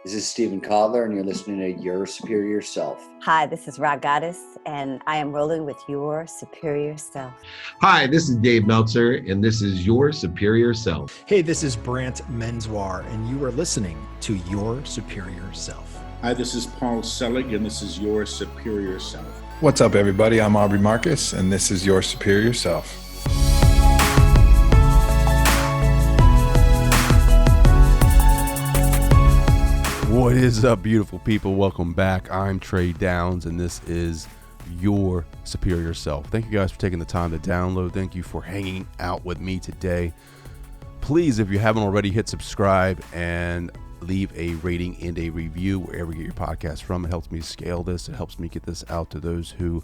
This is Stephen Kotler, and you're listening to Your Superior Self. Hi, this is Rock Goddess, and I am rolling with Your Superior Self. Hi, this is Dave Meltzer, and this is Your Superior Self. Hey, this is Brant Menswar, and you are listening to Your Superior Self. Hi, this is Paul Selig, and this is Your Superior Self. What's up, everybody? I'm Aubrey Marcus, and this is Your Superior Self. What is up, beautiful people? Welcome back. I'm Trey Downs, and this is Your Superior Self. Thank you guys for taking the time to download. Thank you for hanging out with me today. Please, if you haven't already, hit subscribe and leave a rating and a review wherever you get your podcast from. It helps me scale this. It helps me get this out to those who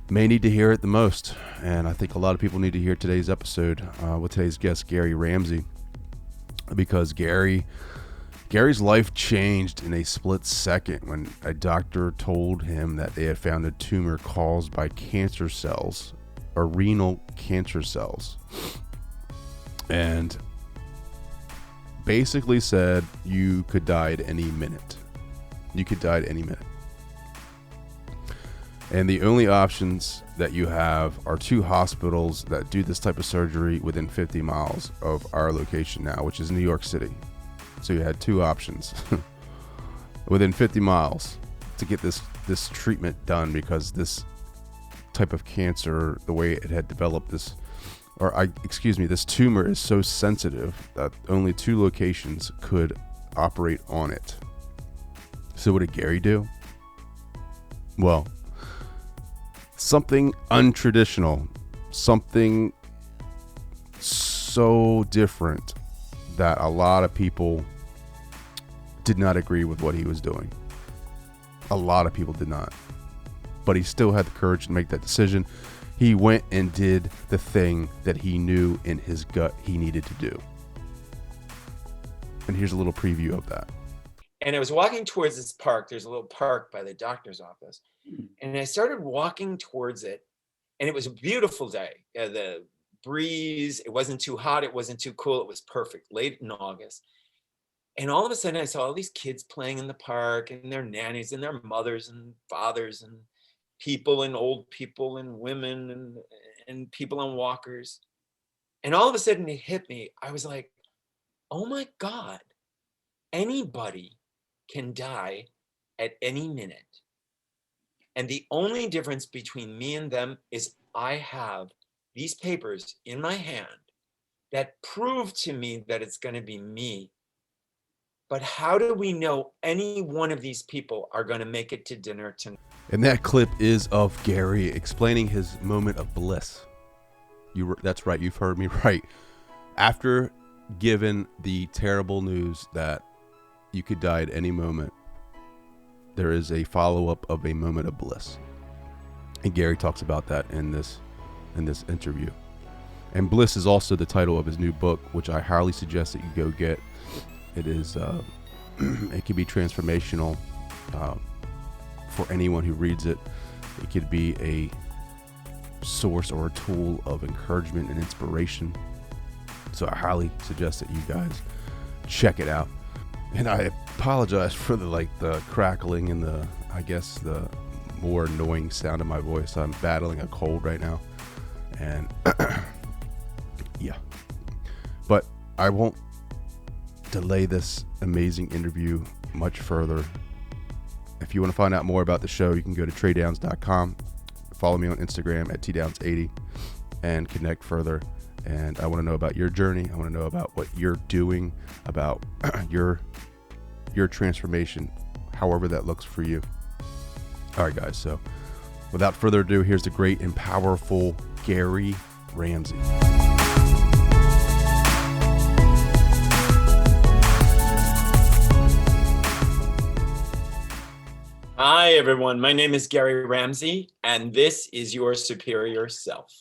may need to hear it the most. And I think a lot of people need to hear today's episode with today's guest, Gary Ramsey, because Gary's life changed in a split second when a doctor told him that they had found a tumor caused by cancer cells, or renal cancer cells, and basically said you could die at any minute. You could die at any minute. And the only options that you have are two hospitals that do this type of surgery within 50 miles of our location now, which is New York City. So you had two options within 50 miles to get this treatment done, because this type of cancer, the way it had developed, this tumor is so sensitive that only two locations could operate on it. So what did Gary do? Well, something untraditional, something so different that a lot of people did not agree with what he was doing. A lot of people did not. But he still had the courage to make that decision. He went and did the thing that he knew in his gut he needed to do. And here's a little preview of that. And I was walking towards this park. There's a little park by the doctor's office. And I started walking towards it. And it was a beautiful day. The breeze, it wasn't too hot, it wasn't too cool. It was perfect, late in August. And all of a sudden I saw all these kids playing in the park, and their nannies and their mothers and fathers and people and old people and women and people on walkers. And all of a sudden it hit me. I was like, oh my God, anybody can die at any minute. And the only difference between me and them is I have these papers in my hand that prove to me that it's going to be me. But how do we know any one of these people are going to make it to dinner tonight? And that clip is of Gary explaining his moment of bliss. That's right, you've heard me right. After given the terrible news that you could die at any moment, there is a follow-up of a moment of bliss. And Gary talks about that in this interview. And Bliss is also the title of his new book, which I highly suggest that you go get. It is it can be transformational for anyone who reads it. It could be a source or a tool of encouragement and inspiration. So I highly suggest that you guys check it out. And I apologize for the crackling and the more annoying sound of my voice. I'm battling a cold right now. And yeah, but I won't delay this amazing interview much further. If you want to find out more about the show, you can go to traydowns.com, follow me on Instagram at tdowns80, and connect further. And I want to know about your journey. I want to know about what you're doing, about your transformation, however that looks for you. All right, guys, so without further ado, here's the great and powerful Gary Ramsey. Hi, everyone. My name is Gary Ramsey, and this is Your Superior Self.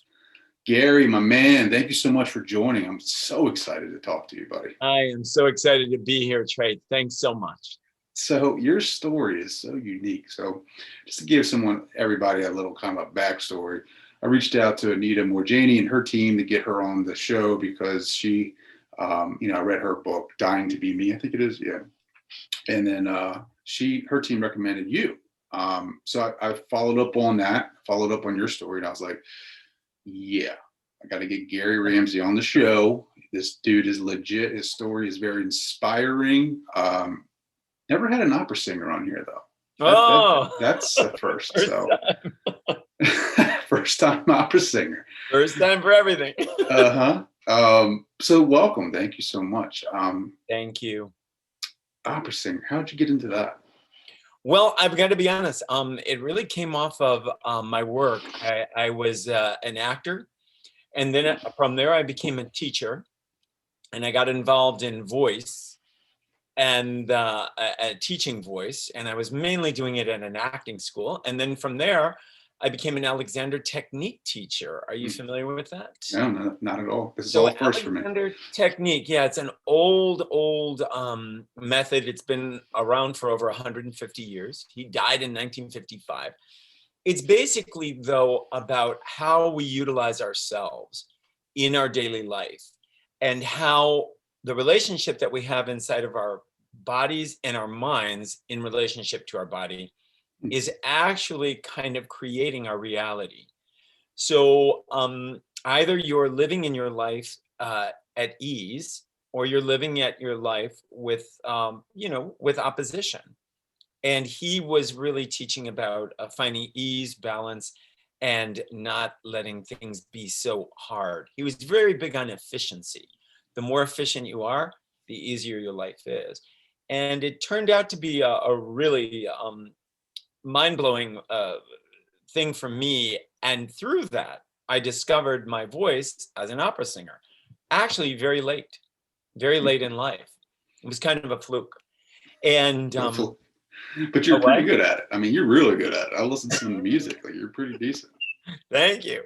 Gary, my man, thank you so much for joining. I'm so excited to talk to you, buddy. I am so excited to be here, Trey. Thanks so much. So your story is so unique. So just to give everybody a little kind of a backstory, I reached out to Anita Morjani and her team to get her on the show because she, I read her book, Dying to Be Me, I think it is. Yeah. And then her team recommended you. So I followed up on that, followed up on your story, and I was like, yeah, I got to get Gary Ramsey on the show. This dude is legit. His story is very inspiring. Never had an opera singer on here though. That's the first. So first time opera singer. First time for everything. So welcome. Thank you so much. Thank you. Opera singer. How'd you get into that? Well, I've got to be honest. It really came off of my work. I was an actor, and then from there I became a teacher, and I got involved in voice and teaching voice, and I was mainly doing it at an acting school. And then from there, I became an Alexander Technique teacher. Are you familiar with that? No, not at all. This is all first for me. Alexander Technique, yeah, it's an old method. It's been around for over 150 years. He died in 1955. It's basically, though, about how we utilize ourselves in our daily life and how the relationship that we have inside of our bodies and our minds in relationship to our body is actually kind of creating our reality. So either you're living in your life at ease, or you're living at your life with, with opposition. And he was really teaching about finding ease, balance, and not letting things be so hard. He was very big on efficiency. The more efficient you are, the easier your life is. And it turned out to be a really mind-blowing thing for me. And through that, I discovered my voice as an opera singer, actually very late in life. It was kind of a fluke. And but you're pretty good at it. I mean, you're really good at it. I listen to some music, like you're pretty decent. Thank you.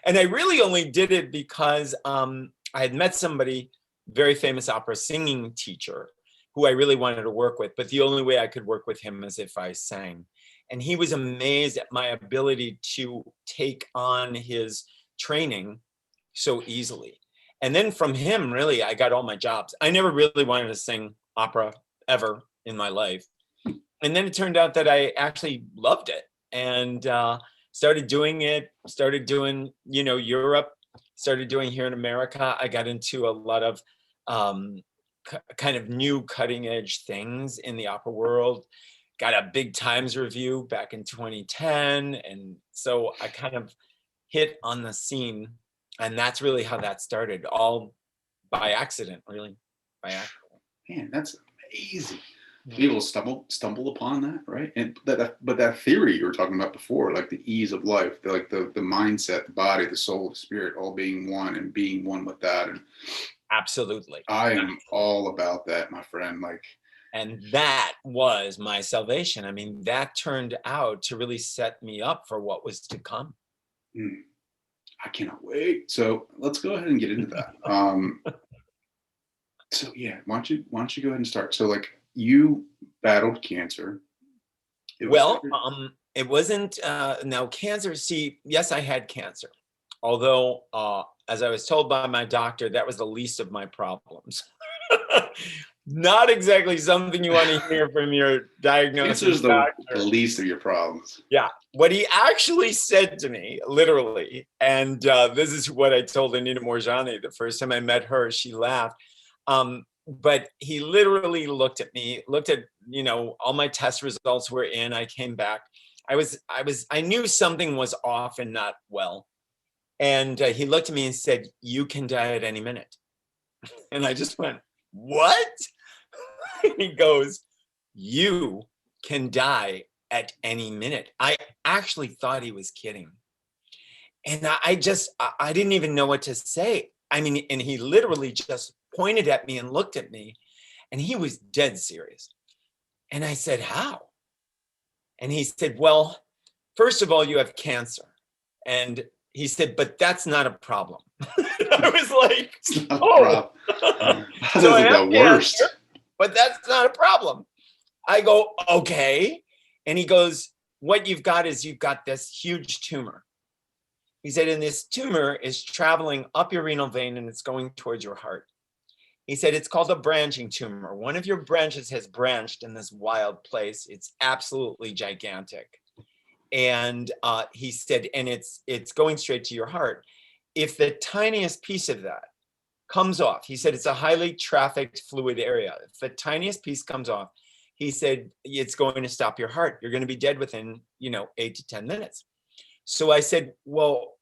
And I really only did it because I had met somebody, very famous opera singing teacher, who I really wanted to work with, but the only way I could work with him is if I sang. And he was amazed at my ability to take on his training so easily. And then from him, really, I got all my jobs. I never really wanted to sing opera ever in my life. And then it turned out that I actually loved it and started doing Europe, started doing here in America. I got into a lot of kind of new cutting edge things in the opera world, got a big Times review back in 2010. And so I kind of hit on the scene, and that's really how that started, all by accident, really, by accident. Man, that's amazing. People stumble upon that, right? And but that theory you were talking about before, like the ease of life, like the mindset, the body, the soul, the spirit, all being one and being one with that. And absolutely, I am all about that, my friend. And that was my salvation. I mean, that turned out to really set me up for what was to come. I cannot wait. So let's go ahead and get into that. So yeah, why don't you go ahead and start? So you battled cancer. It wasn't now cancer. See, yes, I had cancer. Although, as I was told by my doctor, that was the least of my problems. Not exactly something you want to hear from your diagnosis doctor. The least of your problems. Yeah. What he actually said to me, literally, and this is what I told Anita Morjani the first time I met her. She laughed. But he literally looked at me, all my test results were in. I came back. I knew something was off and not well. And he looked at me and said, "You can die at any minute." And I just went, "What?" And he goes, "You can die at any minute." I actually thought he was kidding. And I didn't even know what to say. I mean, and he literally just pointed at me and looked at me, and he was dead serious. And I said, "How?" And he said, "Well, first of all, you have cancer." And he said, "But that's not a problem." I was like, "Oh, so I have the worst." Cancer, but that's not a problem. I go, "Okay." And he goes, "What you've got is you've got this huge tumor." He said, "And this tumor is traveling up your renal vein and it's going towards your heart. He said, it's called a branching tumor. One of your branches has branched in this wild place. It's absolutely gigantic. And he said, and it's going straight to your heart. If the tiniest piece of that comes off, he said, it's a highly trafficked fluid area. If the tiniest piece comes off, he said, it's going to stop your heart. You're going to be dead within, 8 to 10 minutes. So I said, well,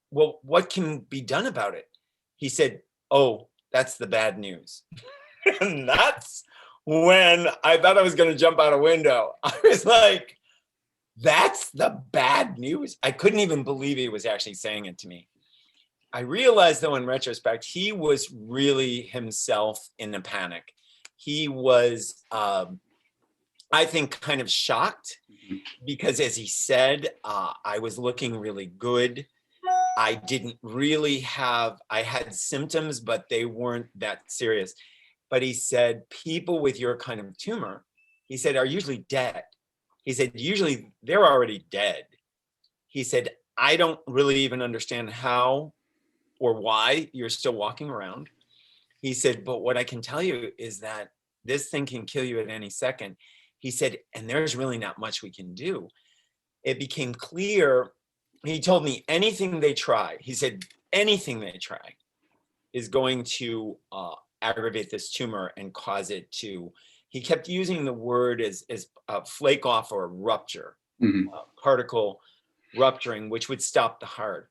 what can be done about it? He said, oh, that's the bad news. And that's when I thought I was going to jump out a window. I was like, that's the bad news. I couldn't even believe he was actually saying it to me. I realized, though, in retrospect, he was really himself in a panic. He was, I think, kind of shocked because, as he said, I was looking really good. I didn't really I had symptoms, but they weren't that serious. But he said, people with your kind of tumor, he said, are usually dead. He said, usually they're already dead. He said, I don't really even understand how or why you're still walking around. He said, but what I can tell you is that this thing can kill you at any second. He said, and there's really not much we can do. It became clear. He told me anything they try, he said, anything they try is going to aggravate this tumor and cause it to, he kept using the word as flake off or rupture, particle rupturing, which would stop the heart.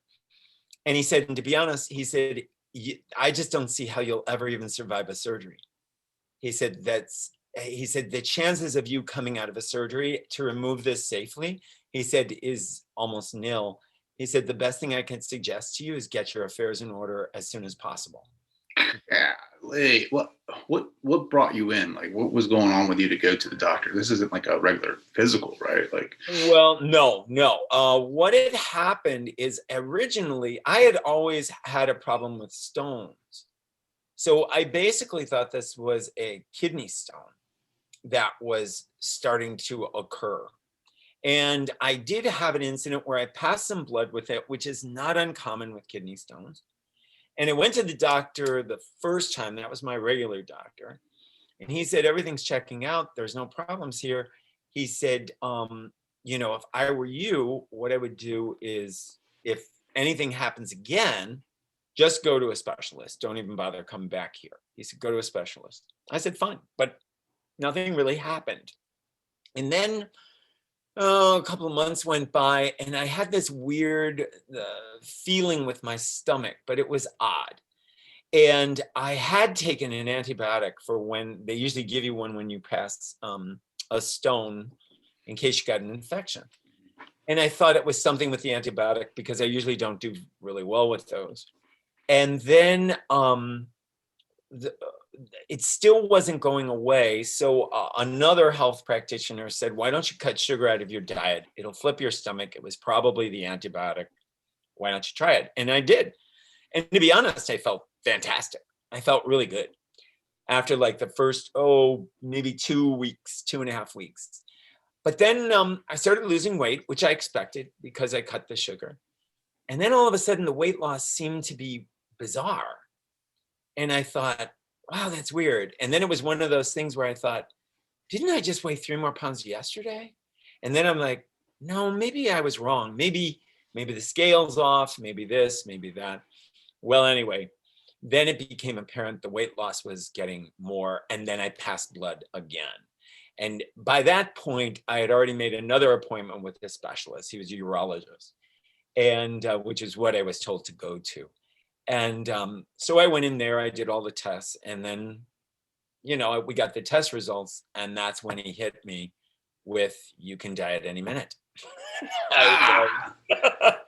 And he said, and to be honest, he said, I just don't see how you'll ever even survive a surgery. He said, the chances of you coming out of a surgery to remove this safely, he said, is almost nil. He said, the best thing I can suggest to you is get your affairs in order as soon as possible. Yeah. Hey, what brought you in? Like, what was going on with you to go to the doctor? This isn't like a regular physical, right? Like, well, no. What had happened is originally I had always had a problem with stones. So I basically thought this was a kidney stone that was starting to occur. And I did have an incident where I passed some blood with it, which is not uncommon with kidney stones. And I went to the doctor the first time. That was my regular doctor. And he said, everything's checking out. There's no problems here. He said, if I were you, what I would do is if anything happens again, just go to a specialist. Don't even bother coming back here. He said, go to a specialist. I said, fine, but nothing really happened. And then a couple of months went by and I had this weird feeling with my stomach, but it was odd. And I had taken an antibiotic for when they usually give you one when you pass a stone in case you got an infection. And I thought it was something with the antibiotic because I usually don't do really well with those. And then it still wasn't going away. So another health practitioner said, why don't you cut sugar out of your diet? It'll flip your stomach. It was probably the antibiotic. Why don't you try it? And I did. And to be honest, I felt fantastic. I felt really good after like the first, maybe 2.5 weeks. But then I started losing weight, which I expected because I cut the sugar. And then all of a sudden the weight loss seemed to be bizarre. And I thought, wow, that's weird. And then it was one of those things where I thought, didn't I just weigh 3 more pounds yesterday? And then I'm like, no, maybe I was wrong. Maybe the scale's off, maybe this, maybe that. Well, anyway, then it became apparent the weight loss was getting more. And then I passed blood again. And by that point, I had already made another appointment with a specialist. He was a urologist, and which is what I was told to go to. And so I went in there, I did all the tests, and then, we got the test results, and that's when he hit me with, you can die at any minute.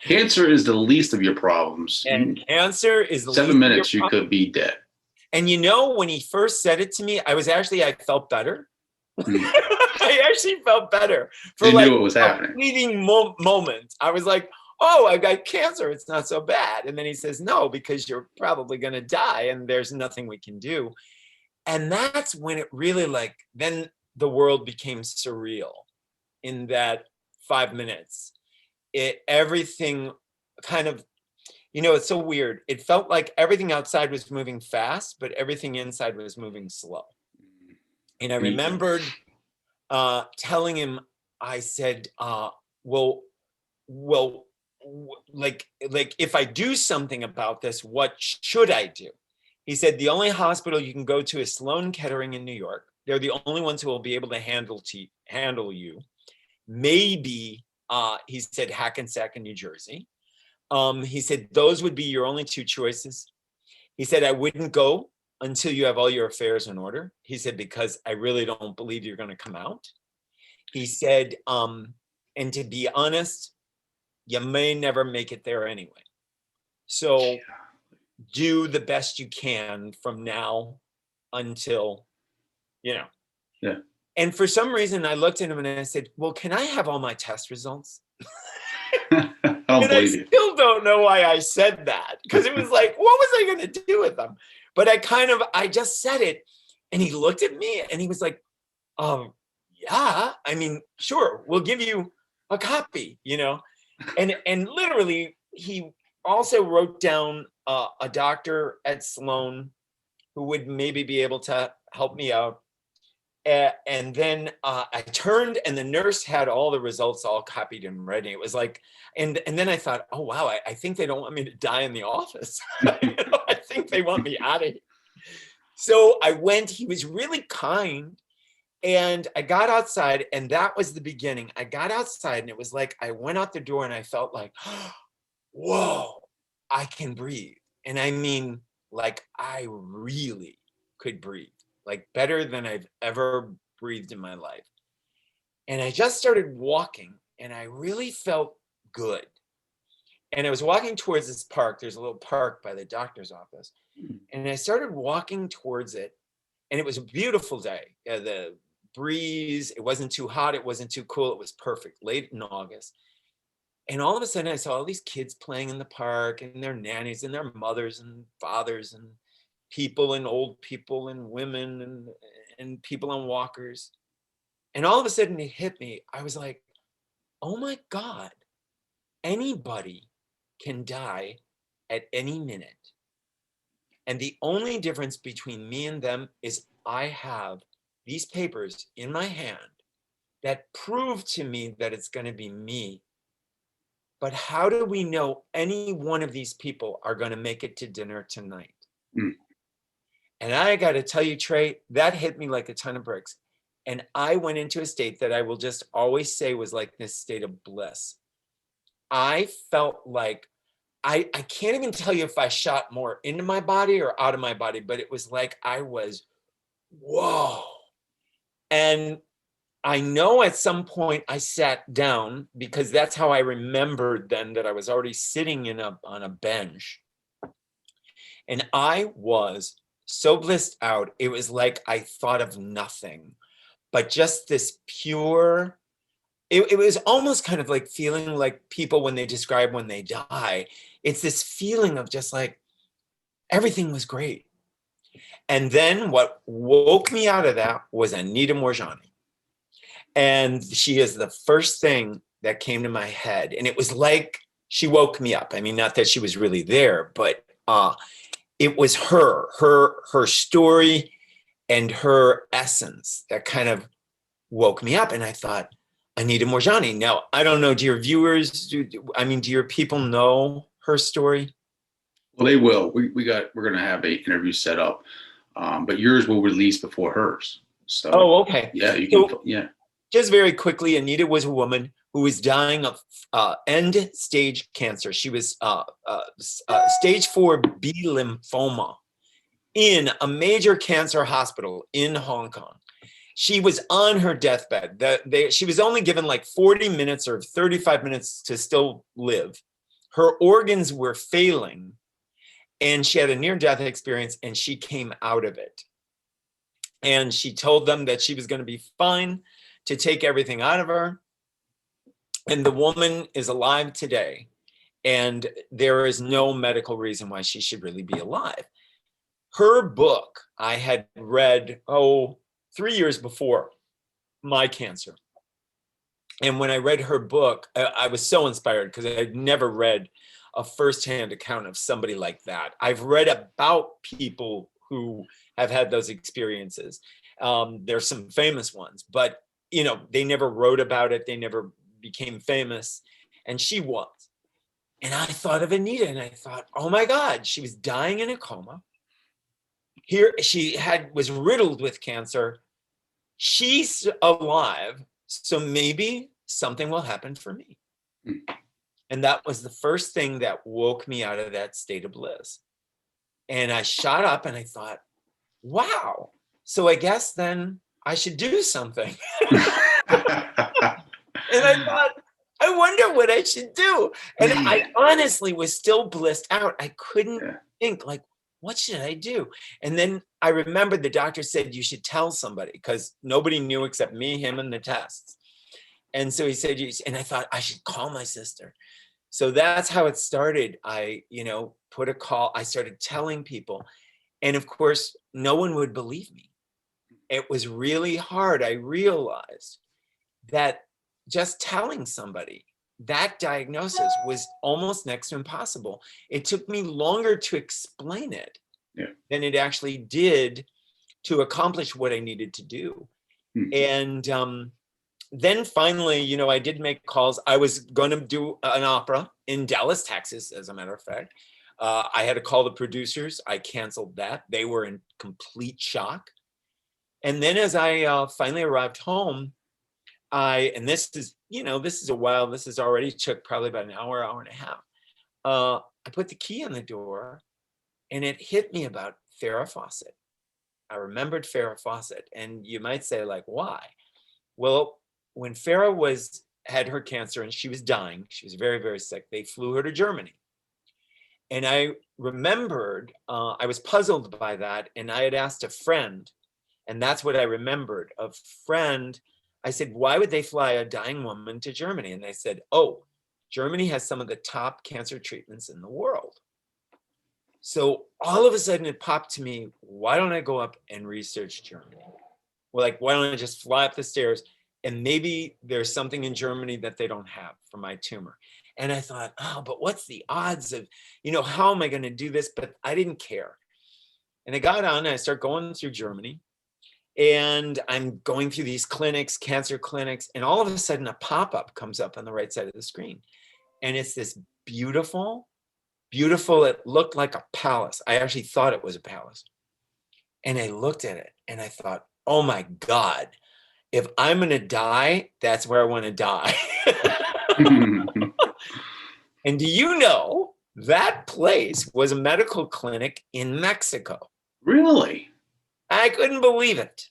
Cancer is the least of your problems. And cancer is the 7 minutes, you could be dead. And when he first said it to me, I felt better. I actually felt better for you knew what was happening. Fleeting moment. I was like, oh, I've got cancer. It's not so bad. And then he says, no, because you're probably going to die and there's nothing we can do. And that's when it really then the world became surreal in that 5 minutes. Everything kind of, It's so weird. It felt like everything outside was moving fast, but everything inside was moving slow. And I remembered telling him, I said, well, like if I do something about this, what should I do? He said, the only hospital you can go to is Sloan Kettering in New York. They're the only ones who will be able to handle you. Maybe, he said, Hackensack in New Jersey. He said, those would be your only two choices. He said, I wouldn't go until you have all your affairs in order. He said, because I really don't believe you're going to come out. He said, and to be honest, you may never make it there anyway. So do the best you can from now until, Yeah. And for some reason, I looked at him and I said, well, can I have all my test results? I don't believe you. I still don't know why I said that, because it was like, what was I going to do with them? But I just said it, and he looked at me and he was like, yeah, I mean, sure, we'll give you a copy, and literally he also wrote down a doctor at Sloan who would maybe be able to help me out. And then I turned, and the nurse had all the results all copied and ready. It was like, and then I thought, oh, wow, I think they don't want me to die in the office. I think they want me out of here. So I went. He was really kind. And I got outside, and that was the beginning. I got outside, and it was like I went out the door, and I felt like, whoa, I can breathe. And I mean, like, I really could breathe, like better than I've ever breathed in my life. And I just started walking, and I really felt good. And I was walking towards this park. There's a little park by the doctor's office. And I started walking towards it, and it was a beautiful day. The breeze, it wasn't too hot, it wasn't too cool, it was perfect, late in August. And all of a sudden I saw all these kids playing in the park, and their nannies and their mothers and fathers and people and old people and women and people on walkers. And all of a sudden it hit me. I was like, oh my God, anybody can die at any minute. And the only difference between me and them is I have these papers in my hand that prove to me that it's going to be me. But how do we know any one of these people are going to make it to dinner tonight? And I got to tell you, Trey, that hit me like a ton of bricks. And I went into a state that I will just always say was like this state of bliss. I felt like, I can't even tell you if I shot more into my body or out of my body, but it was like I was, whoa. And I know at some point I sat down, because that's how I remembered then that I was already sitting on a bench. And I was so blissed out. It was like I thought of nothing, but just this pure, it was almost kind of like feeling like people when they describe when they die. It's this feeling of just like everything was great. And then what woke me out of that was Anita Moorjani. And she is the first thing that came to my head. And it was like she woke me up. I mean, not that she was really there, but it was her story and her essence that kind of woke me up. And I thought, Anita Moorjani. Now, I don't know, do your viewers, do your people know her story? Well, they will. We're going to have an interview set up, but yours will release before hers. So, oh, okay. Yeah, you can. So, yeah. Just very quickly, Anita was a woman who was dying of end-stage cancer. She was stage 4B lymphoma in a major cancer hospital in Hong Kong. She was on her deathbed. She was only given like 40 minutes or 35 minutes to still live. Her organs were failing, and she had a near-death experience, and she came out of it. And she told them that she was going to be fine, to take everything out of her. And the woman is alive today. And there is no medical reason why she should really be alive. Her book I had read, 3 years before my cancer. And when I read her book, I was so inspired, because I had never read a firsthand account of somebody like that. I've read about people who have had those experiences. There's some famous ones, but you know, they never wrote about it. They never became famous, and she was. And I thought of Anita, and I thought, oh my God, she was dying in a coma. Here she was riddled with cancer. She's alive, so maybe something will happen for me. And that was the first thing that woke me out of that state of bliss. And I shot up and I thought, wow, so I guess then I should do something. And I thought, I wonder what I should do. And I honestly was still blissed out. I couldn't think, like, what should I do? And then I remembered the doctor said you should tell somebody, because nobody knew except me, him, and the tests. And so he said, and I thought I should call my sister. So that's how it started. I, put a call. I started telling people. And of course, no one would believe me. It was really hard. I realized that just telling somebody that diagnosis was almost next to impossible. It took me longer to explain it than it actually did to accomplish what I needed to do. And then finally, I did make calls. I was going to do an opera in Dallas, Texas, as a matter of fact. I had to call the producers. I canceled that. They were in complete shock. And then as I finally arrived home, and this is a while, this is already took probably about an hour and a half. I put the key in the door and it hit me about Farrah Fawcett. I remembered Farrah Fawcett, and you might say, like, why? Well, when Farrah had her cancer and she was dying, she was very, very sick, they flew her to Germany. And I remembered, I was puzzled by that. And I had asked a friend, and that's what I remembered, a friend. I said, why would they fly a dying woman to Germany? And they said, oh, Germany has some of the top cancer treatments in the world. So all of a sudden it popped to me, why don't I go up and research Germany? Well, like, why don't I just fly up the stairs, and maybe there's something in Germany that they don't have for my tumor. And I thought, oh, but what's the odds of, how am I going to do this? But I didn't care. And I got on and I started going through Germany, and I'm going through these clinics, cancer clinics, and all of a sudden a pop-up comes up on the right side of the screen. And it's this beautiful, it looked like a palace. I actually thought it was a palace. And I looked at it and I thought, oh my God, if I'm going to die, that's where I want to die. And do you know that place was a medical clinic in Mexico? Really? I couldn't believe it.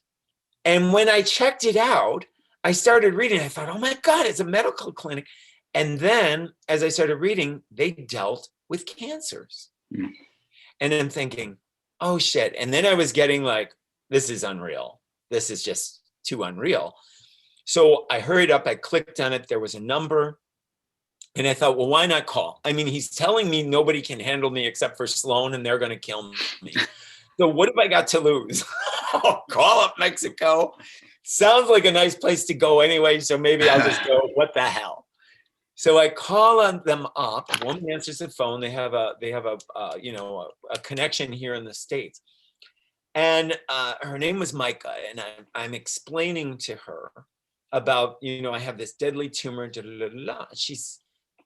And when I checked it out, I started reading. I thought, oh my God, it's a medical clinic. And then as I started reading, they dealt with cancers. And I'm thinking, oh shit. And then I was getting like, this is unreal. This is just too unreal. So I hurried up, I clicked on it. There was a number. And I thought, well, why not call? I mean, he's telling me nobody can handle me except for Sloan, and they're going to kill me. So what have I got to lose? I'll call up Mexico. Sounds like a nice place to go anyway. So maybe I'll just go, what the hell? So I call on them up. The woman answers the phone. They have a connection here in the States. And her name was Micah. And I'm explaining to her about, I have this deadly tumor.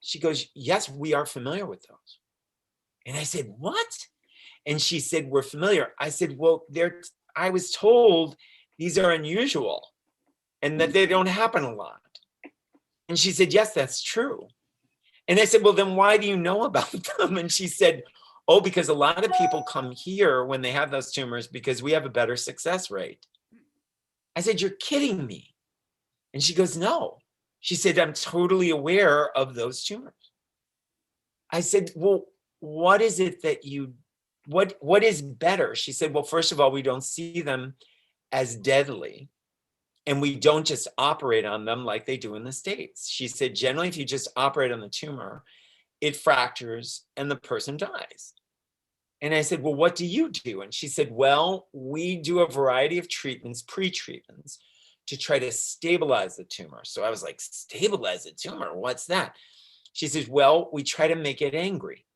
She goes, yes, we are familiar with those. And I said, what? And she said, we're familiar. I said, well, I was told these are unusual and that they don't happen a lot. And she said, yes, that's true. And I said, well, then why do you know about them? And she said, oh, because a lot of people come here when they have those tumors because we have a better success rate. I said, you're kidding me. And she goes, no. She said, I'm totally aware of those tumors. I said, well, what is it that what is better? She said, well, first of all, we don't see them as deadly, and we don't just operate on them like they do in the States. She said, generally, if you just operate on the tumor, it fractures and the person dies. And I said, well, what do you do? And she said, well, we do a variety of treatments, pre-treatments, to try to stabilize the tumor. So I was like, stabilize the tumor? What's that? She says, well, we try to make it angry.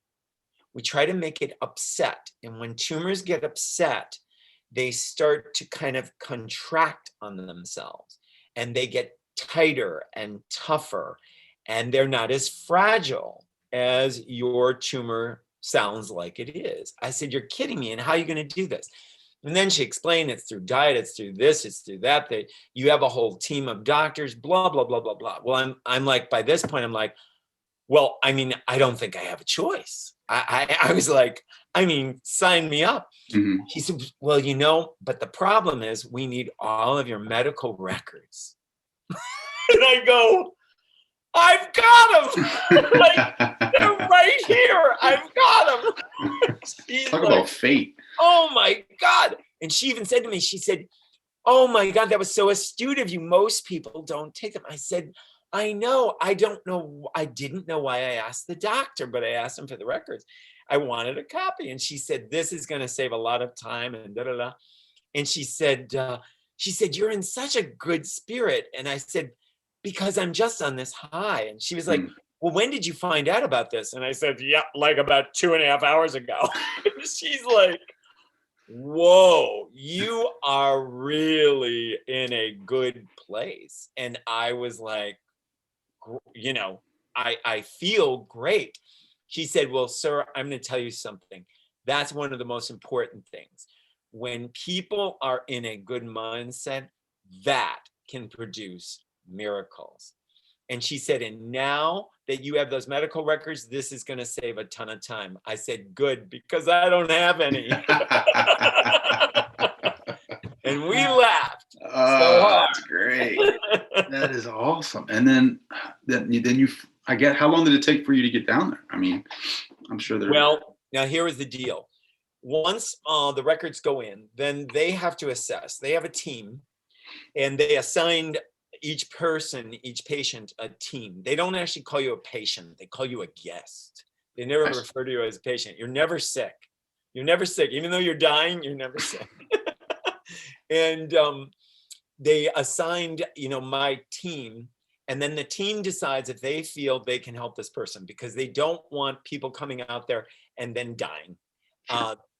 We try to make it upset. And when tumors get upset, they start to kind of contract on themselves and they get tighter and tougher, and they're not as fragile as your tumor sounds like it is. I said, you're kidding me. And how are you going to do this? And then she explained it's through diet, it's through this, it's through that, that you have a whole team of doctors, blah, blah, blah, blah, blah. Well, I'm like, by this point, I'm like, well, I mean, I don't think I have a choice. I was like, I mean, sign me up. Mhm. He said, well, you know, but the problem is we need all of your medical records. And I go, I've got them. Like, they're right here. I've got them. She's Talk like, about fate. oh my God. And she even said to me, she said, oh my God, that was so astute of you. Most people don't take them. I said, I know. I don't know. I didn't know why I asked the doctor, but I asked him for the records. I wanted a copy. And she said, this is going to save a lot of time and da da da. And she said, you're in such a good spirit. And I said, because I'm just on this high. And she was like, well, when did you find out about this? And I said, yeah, like about 2.5 hours ago. She's like, whoa, you are really in a good place. And I was like, you know, I feel great. She said, well, sir, I'm going to tell you something. That's one of the most important things. When people are in a good mindset, that can produce miracles. And she said, and now that you have those medical records, this is going to save a ton of time. I said, good, because I don't have any. And we laughed. Oh, that's great. That is awesome. And then you, I get, how long did it take for you to get down there? I mean, I'm sure there. Well, now here is the deal. Once the records go in, then they have to assess. They have a team, and they assigned each person, each patient, a team. They don't actually call you a patient. They call you a guest. They never refer to you as a patient. You're never sick. You're never sick. Even though you're dying, you're never sick. And they assigned, you know, my team. And then the team decides if they feel they can help this person, because they don't want people coming out there and then dying.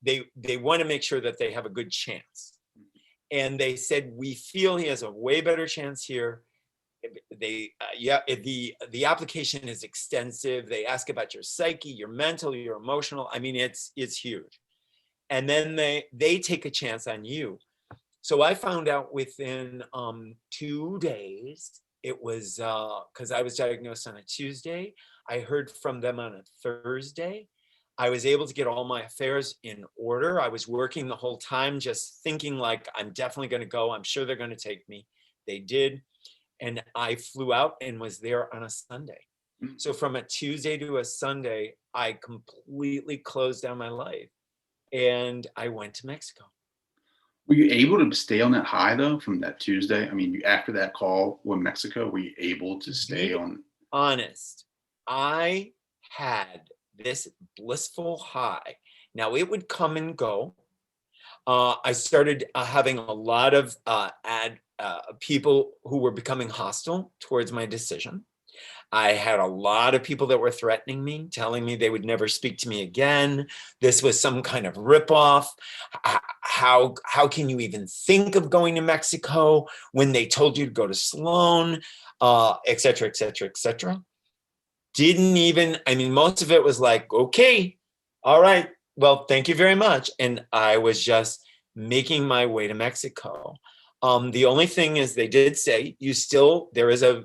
They want to make sure that they have a good chance. And they said, we feel he has a way better chance here. The application is extensive. They ask about your psyche, your mental, your emotional. I mean, it's huge. And then they take a chance on you. So I found out within 2 days. It was because I was diagnosed on a Tuesday. I heard from them on a Thursday. I was able to get all my affairs in order. I was working the whole time, just thinking like, I'm definitely going to go. I'm sure they're going to take me. They did. And I flew out and was there on a Sunday. So from a Tuesday to a Sunday, I completely closed down my life. And I went to Mexico. Were you able to stay on that high though from that Tuesday? I mean, after that call with Mexico, were you able to stay on? Honest, I had this blissful high. Now it would come and go. I started having a lot of people who were becoming hostile towards my decision. I had a lot of people that were threatening me, telling me they would never speak to me again. This was some kind of ripoff. How can you even think of going to Mexico when they told you to go to Sloan, et cetera, et cetera, et cetera. Didn't even, I mean, most of it was like, okay, all right, well, thank you very much. And I was just making my way to Mexico. The only thing is they did say there is a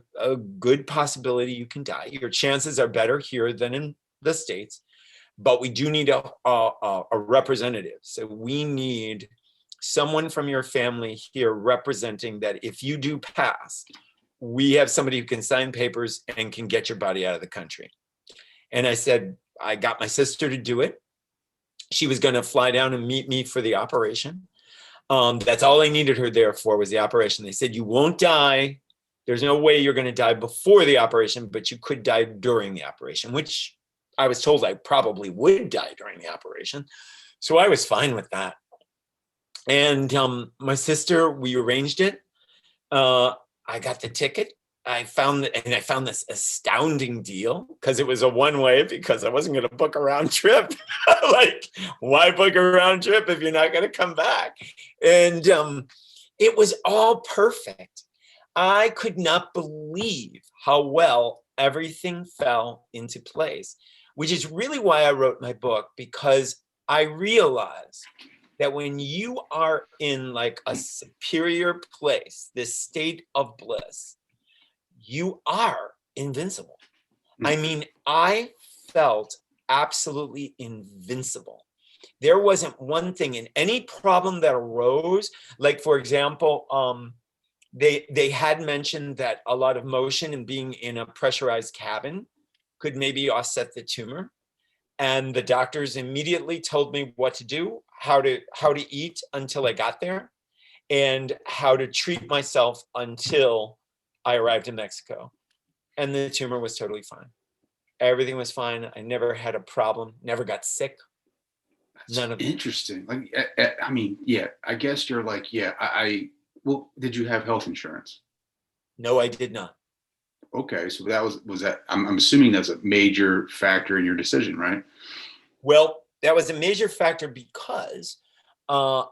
good possibility you can die. Your chances are better here than in the States, but we do need a representative. So we need someone from your family here representing that if you do pass, we have somebody who can sign papers and can get your body out of the country. And I said, I got my sister to do it. She was going to fly down and meet me for the operation. That's all I needed her there for, was the operation. They said, you won't die. There's no way you're going to die before the operation, but you could die during the operation, which I was told I probably would die during the operation. So I was fine with that. And my sister, we arranged it. I got the ticket. I found this astounding deal because it was a one-way, because I wasn't going to book a round trip. Like, why book a round trip if you're not going to come back? And it was all perfect. I could not believe how well everything fell into place, which is really why I wrote my book, because I realized that when you are in like a superior place, this state of bliss, you are invincible. I mean, I felt absolutely invincible. There wasn't one thing in any problem that arose. Like, for example, they had mentioned that a lot of motion and being in a pressurized cabin could maybe offset the tumor. And the doctors immediately told me what to do, how to eat until I got there, and how to treat myself until I arrived in Mexico. And the tumor was totally fine. Everything was fine. I never had a problem, never got sick. None of it. Interesting. Like, I mean, yeah, I guess you're like, yeah, well, did you have health insurance? No, I did not. Okay, so that was that, I'm assuming that's a major factor in your decision, right? Well, that was a major factor because,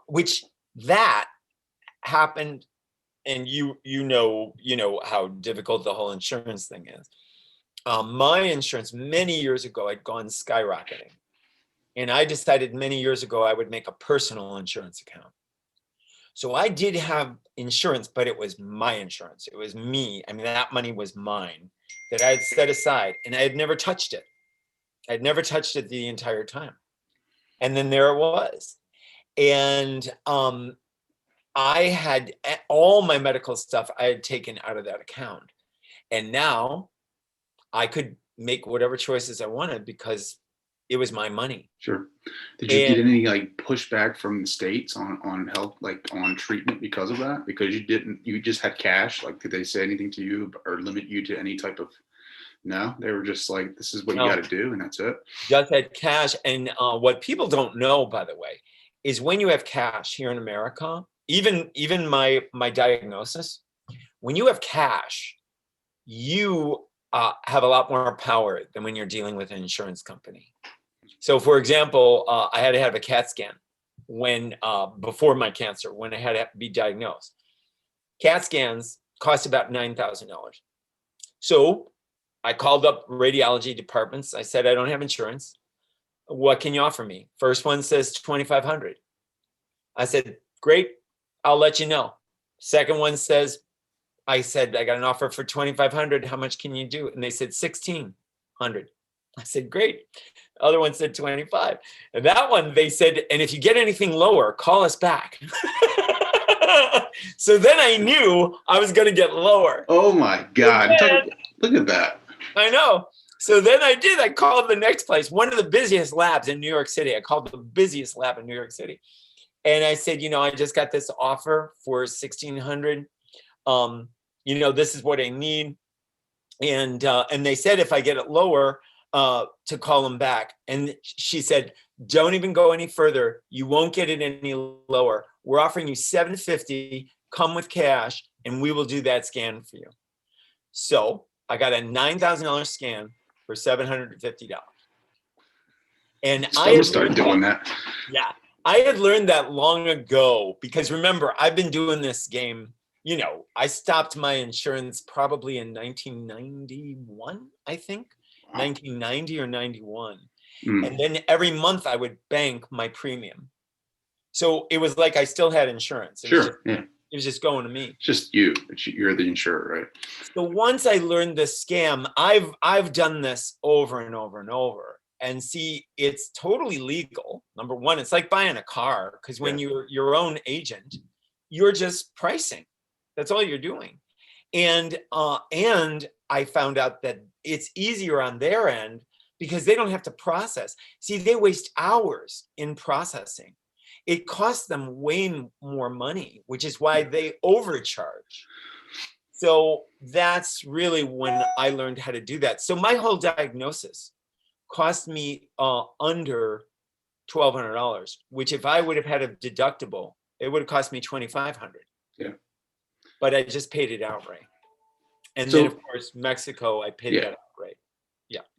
which that happened, and you know how difficult the whole insurance thing is. My insurance many years ago had gone skyrocketing, and I decided many years ago I would make a personal insurance account. So I did have insurance, but it was my insurance. It was me. I mean, that money was mine that I had set aside, and I had never touched it. I'd never touched it the entire time. And then there it was. And I had all my medical stuff I had taken out of that account. And now I could make whatever choices I wanted because it was my money. Sure. Did you get any like pushback from the states on health, like on treatment because of that? Because you just had cash. Like, did they say anything to you or limit you to any type of? No, they were just like, this is what you got to do, and that's it. Just had cash. And what people don't know, by the way, is when you have cash here in America, even my diagnosis, when you have cash, you have a lot more power than when you're dealing with an insurance company. So, for example, I had to have a CAT scan when before my cancer, when I had to be diagnosed. CAT scans cost about $9,000. So I called up radiology departments. I said, I don't have insurance. What can you offer me? First one says $2,500. I said, great, I'll let you know. Second one says, I said, I got an offer for $2,500. How much can you do? And they said $1,600. I said, great. The other one said 25. And that one, they said, and if you get anything lower, call us back. So then I knew I was going to get lower. Oh my God. Look at that. I know. So then I did. I called the next place, one of the busiest labs in New York City. I called the busiest lab in New York City. And I said, I just got this offer for $1,600. This is what I need. And they said, if I get it lower, to call them back. And she said, don't even go any further. You won't get it any lower. We're offering you $750, come with cash, and we will do that scan for you. So I got a $9,000 scan for $750. And I had started doing that. Yeah. I had learned that long ago because remember, I've been doing this game. I stopped my insurance probably in 1991, I think. 1990 or 91. And then every month I would bank my premium. So it was like I still had insurance. It was just going to me. Just you. You're the insurer, right? So once I learned this scam, I've done this over and over and over. And see, it's totally legal. Number one, it's like buying a car because when you're your own agent, you're just pricing. That's all you're doing. And I found out that it's easier on their end because they don't have to process. See, they waste hours in processing. It costs them way more money, which is why they overcharge. So that's really when I learned how to do that. So my whole diagnosis cost me under $1,200, which if I would have had a deductible, it would have cost me $2,500. Yeah. But I just paid it outright. And So- then of course Mexico, I paid Yeah. that outright.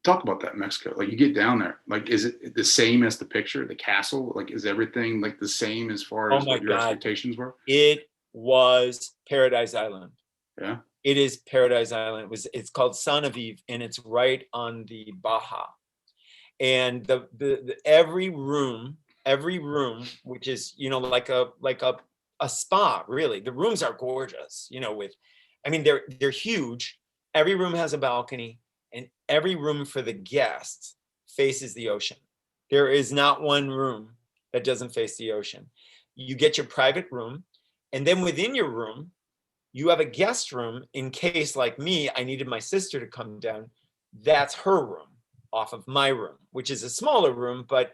Talk about that Mexico. Like, you get down there, like, is it the same as the picture, the castle? Like, is everything like the same as far Oh as my what your God. expectations were? It was Paradise Island. Yeah. It is Paradise Island. It's called Son of Eve, and it's right on the Baja. And the every room, which is, you know, like a spa, really. The rooms are gorgeous, you know, they're huge. Every room has a balcony, and every room for the guests faces the ocean. There is not one room that doesn't face the ocean. You get your private room, and then within your room, you have a guest room in case, like me, I needed my sister to come down. That's her room off of my room, which is a smaller room, but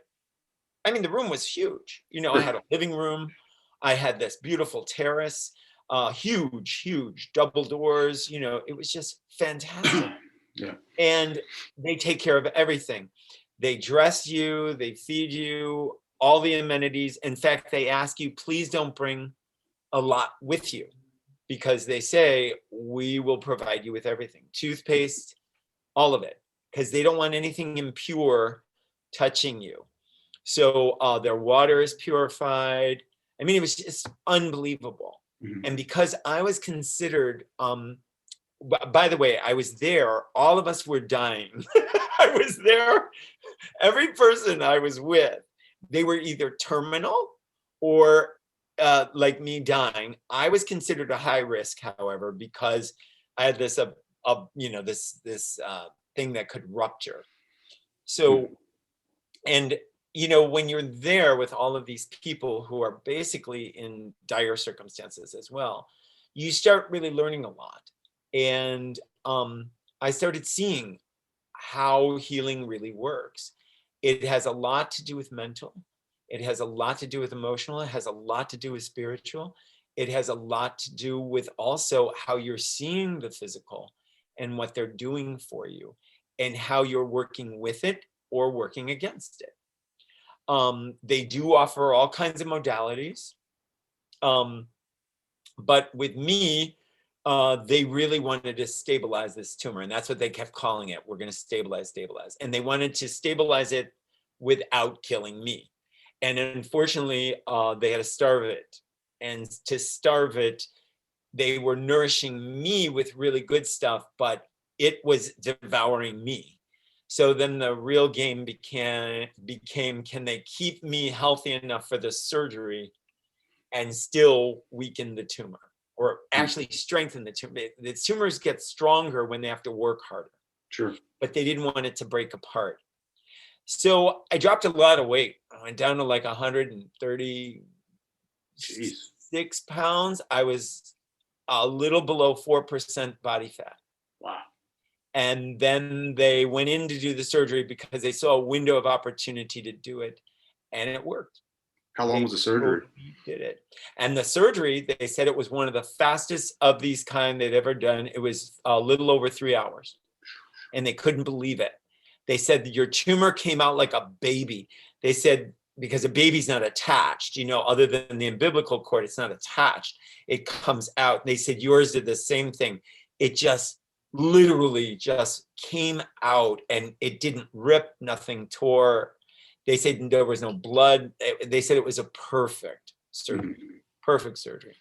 I mean, the room was huge. You know, I had a living room. I had this beautiful terrace, huge double doors. You know, it was just fantastic. Yeah. And they take care of everything. They dress you, they feed you, all the amenities. In fact, they ask you, please don't bring a lot with you, because they say, we will provide you with everything. Toothpaste, all of it, because they don't want anything impure touching you. So their water is purified. I mean, it was just unbelievable. Mhm. And because I was considered, by the way, I was there, all of us were dying. I was there, every person I was with, they were either terminal or like me, dying. I was considered a high risk, however, because I had this, you know, this thing that could rupture. So, and you know, when you're there with all of these people who are basically in dire circumstances as well, you start really learning a lot. And I started seeing how healing really works. It has a lot to do with mental. It has a lot to do with emotional. It has a lot to do with spiritual. It has a lot to do with also how you're seeing the physical and what they're doing for you, and how you're working with it or working against it. They do offer all kinds of modalities. But with me, they really wanted to stabilize this tumor. And that's what they kept calling it. We're going to stabilize. And they wanted to stabilize it without killing me. And unfortunately, they had to starve it. And to starve it, they were nourishing me with really good stuff, but it was devouring me. So then the real game became, can they keep me healthy enough for the surgery and still weaken the tumor, or actually strengthen the tumor? The tumors get stronger when they have to work harder. Sure. But they didn't want it to break apart. So I dropped a lot of weight. I went down to like 136 pounds. I was a little below 4% body fat. Wow. And then they went in to do the surgery because they saw a window of opportunity to do it, and it worked. How long was the surgery? Did it. And the surgery, they said it was one of the fastest of these kind they'd ever done. It was a little over 3 hours, and they couldn't believe it. They said that your tumor came out like a baby. They said, because a baby's not attached, you know, other than the umbilical cord, it's not attached. It comes out. They said yours did the same thing. It just literally just came out, and it didn't rip, nothing tore. They said there was no blood. They said it was a perfect surgery. Perfect surgery.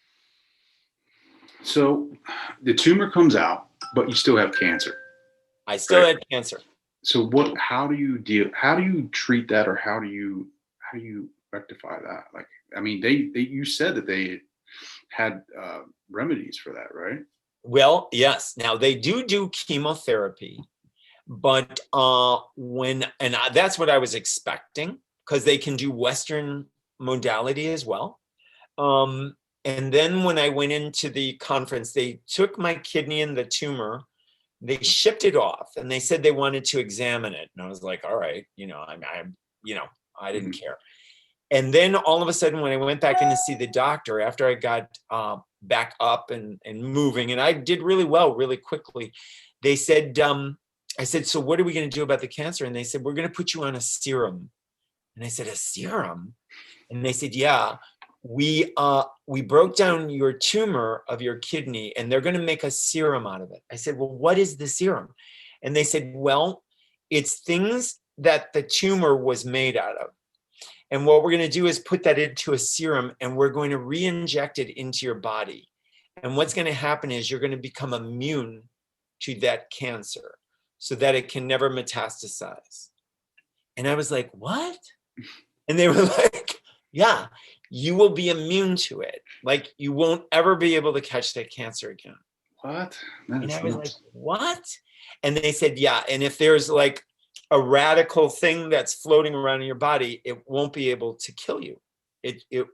So the tumor comes out, but you still have cancer. I still had cancer. So how do you treat that, or how do you rectify that? Like, I mean, you said that they had remedies for that, right? Well, yes. Now they do chemotherapy, but that's what I was expecting, because they can do Western modality as well. And then when I went into the conference, they took my kidney and the tumor, they shipped it off, and they said they wanted to examine it. And I was like, all right, you know, I didn't care. And then all of a sudden, when I went back in to see the doctor, after I got back up and moving, and I did really well, really quickly, they said, I said, so what are we going to do about the cancer? And they said, we're going to put you on a serum. And I said, a serum? And they said, yeah, we broke down your tumor of your kidney and they're going to make a serum out of it. I said, well, what is the serum? And they said, well, it's things that the tumor was made out of. And what we're going to do is put that into a serum and we're going to re-inject it into your body. And what's going to happen is you're going to become immune to that cancer so that it can never metastasize. And I was like, what? And they were like, yeah, you will be immune to it. Like you won't ever be able to catch that cancer again. What? And I was like, what? And they said, yeah. And if there's like a radical thing that's floating around in your body, it won't be able to kill you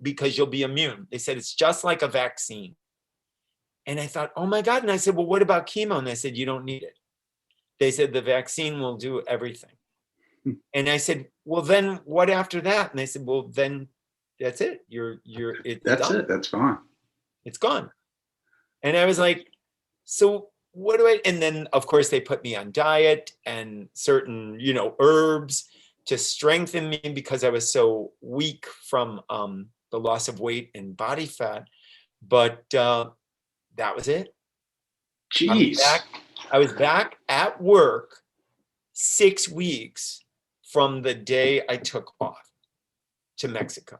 because you'll be immune. They said, it's just like a vaccine. And I thought, oh my God. And I said, well, what about chemo? And they said, you don't need it. They said, the vaccine will do everything. And I said, well, then what after that? And they said, well, then that's it. That's done. It. That's fine. It's gone. And I was like, so what do I, and then of course they put me on diet and certain, herbs to strengthen me because I was so weak from the loss of weight and body fat. But that was it. Jeez. I was back at work 6 weeks from the day I took off to Mexico.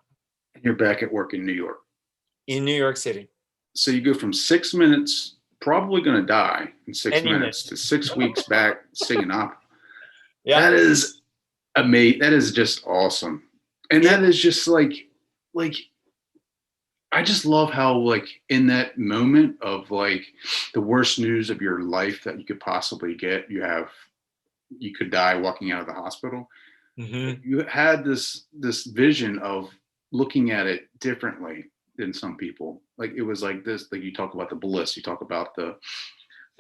And you're back at work in New York. In New York City. So you go from 6 minutes, probably going to die in 6 minutes, to 6 weeks back singing opera. Yeah. That is amazing. That is just awesome. And that is just like, I just love how like in that moment of like the worst news of your life that you could possibly get, you could die walking out of the hospital. Mm-hmm. You had this vision of looking at it differently than some people. Like it was like this, like you talk about the bliss, you talk about the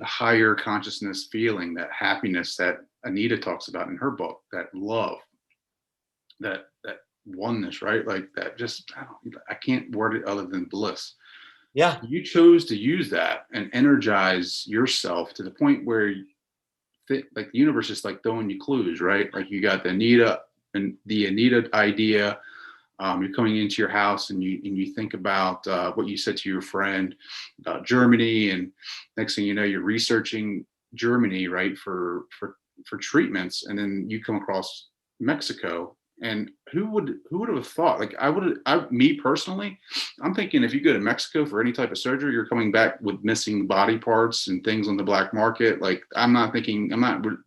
higher consciousness feeling, that happiness that Anita talks about in her book, that love, that oneness, right? Like that just, I can't word it other than bliss. Yeah. You chose to use that and energize yourself to the point where like the universe is like throwing you clues, right? Like you got the Anita idea. You're coming into your house and you think about what you said to your friend about Germany, and next thing you know, you're researching Germany, right, for treatments, and then you come across Mexico. And who would have thought? Like me personally, I'm thinking if you go to Mexico for any type of surgery, you're coming back with missing body parts and things on the black market. Like I'm not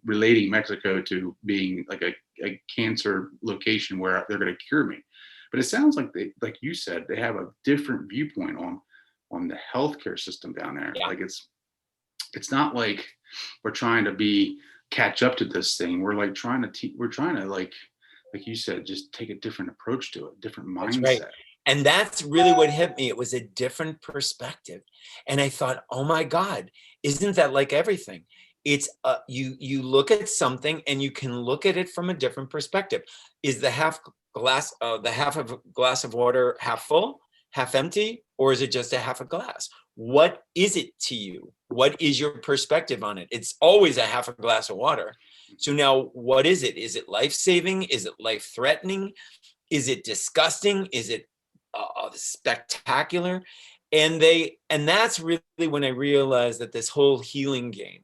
relating Mexico to being like a cancer location where they're going to cure me. But it sounds like like you said, they have a different viewpoint on the healthcare system down there. Yeah. Like it's not like we're trying to catch up to this thing. We're like trying to like you said, just take a different approach to it, different mindset. That's right. And that's really what hit me. It was a different perspective. And I thought, oh my God, isn't that like everything? It's you look at something and you can look at it from a different perspective. Is the half of a glass of water half full, half empty, or is it just a half a glass? What is it to you? What is your perspective on it? It's always a half a glass of water. So now what is it? Is it life-saving? Is it life-threatening? Is it disgusting? Is it spectacular? And that's really when I realized that this whole healing game